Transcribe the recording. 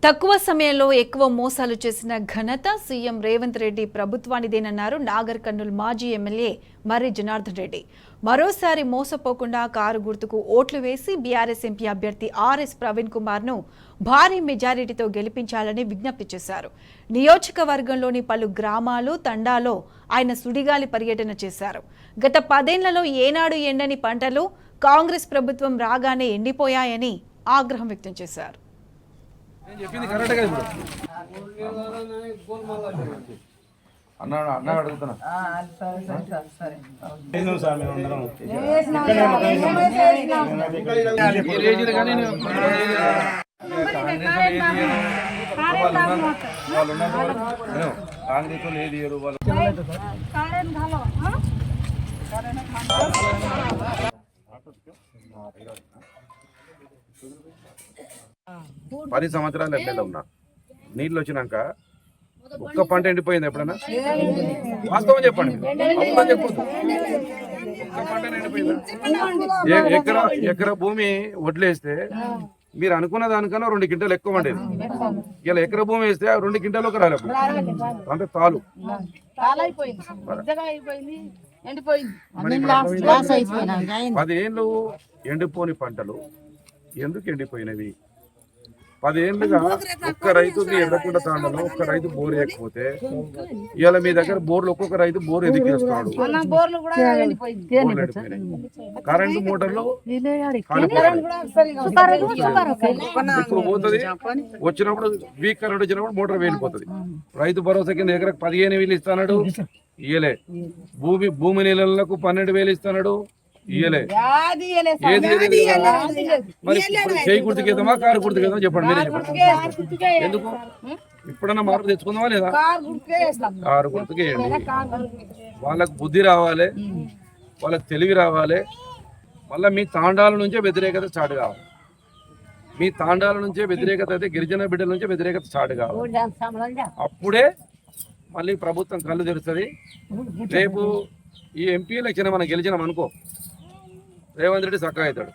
తక్కువ సమయంలో ఎక్కువ మోసాలు చేసిన ఘనత సీఎం రేవంత్ రెడ్డి ప్రభుత్వానిదేనన్నారు నాగర్ కర్నూల్ మాజీ ఎమ్మెల్యే మర్రి జనార్దన్ రెడ్డి. మరోసారి మోసపోకుండా కారు గుర్తుకు ఓట్లు వేసి బీఆర్ఎస్ ఎంపీ అభ్యర్థి ఆర్ఎస్ ప్రవీణ్ కుమార్ ను భారీ మెజారిటీతో గెలిపించాలని విజ్ఞప్తి చేశారు. నియోజకవర్గంలోని పలు గ్రామాలు తండాలో ఆయన సుడిగాలి పర్యటన చేశారు. గత 10 ఏళ్లలో ఏనాడు ఎండని పంటలు కాంగ్రెస్ ప్రభుత్వం రాగానే ఎండిపోయాయని ఆగ్రహం వ్యక్తం చేశారు. పది సంవత్సరాలు ఎమ్మెల్యే ఉన్నా, నీళ్ళు వచ్చినాక ఒక్క పంట ఎండిపోయింది ఎప్పుడన్నా? వాస్తవం చెప్పండి, అబద్ధం చెప్పొద్దు. ఒక్క పంట ఎండిపోయిందా? ఎకరా భూమి వడ్లేస్తే మీరు అనుకున్న దానికన్నా 2 క్వింటాలు ఎక్కువ ఉండేది. ఇలా ఎకరా భూమి వేస్తే 2 క్వింటాలకు రాలేదు, అంటే తాలు 10 ఏళ్ళు ఎండిపోని పంటలు ఎందుకు ఎండిపోయినవి? 10 ఏళ్ళుగా ఒక్క రైతుకి ఎండకుండా తాండలో ఒక్క రైతు బోర్ వేయకపోతే ఇవాళ మీ దగ్గర బోర్లు ఒక్కొక్క రైతు బోర్ ఎదిగేస్తున్నాడు. కరెంటు మోటార్లు ఇప్పుడు పోతుంది, వచ్చినప్పుడు వీక్ కరెంట్ వచ్చినప్పుడు మోటార్ వెళ్ళిపోతుంది. రైతు భరోసా కింద ఎకరకు 15,000 ఇస్తున్నాడు, ఇయ్యలే. భూమి నీళ్ళకు 12,000 ఇస్తున్నాడు, ఇయ్యలే. మరి చేయి గుర్తుకేద్దామా కారు గుర్తుకేద్దామా చెప్పండి, మీరే చెప్పండి. ఎందుకు ఇప్పుడన్నా మార్పు తెచ్చుకుందామా లేదా? కారు గుర్తుకేయండి. వాళ్ళకు బుద్ధి రావాలి, వాళ్ళకి తెలివి రావాలి. మళ్ళీ మీ తాండాల నుంచే వ్యతిరేకత స్టార్ట్ కావాలి. మీ తాండాల నుంచే వ్యతిరేకత అయితే గిరిజన బిడ్డల నుంచే వ్యతిరేకత స్టార్ట్ కావాలి. అప్పుడే మళ్ళీ ప్రభుత్వం కళ్ళు తెరుస్తుంది. రేపు ఈ ఎంపీ ఎలక్షన్ మనం గెలిచినాం అనుకో, రేవంత్ రెడ్డి చక్కగా అవుతాడు.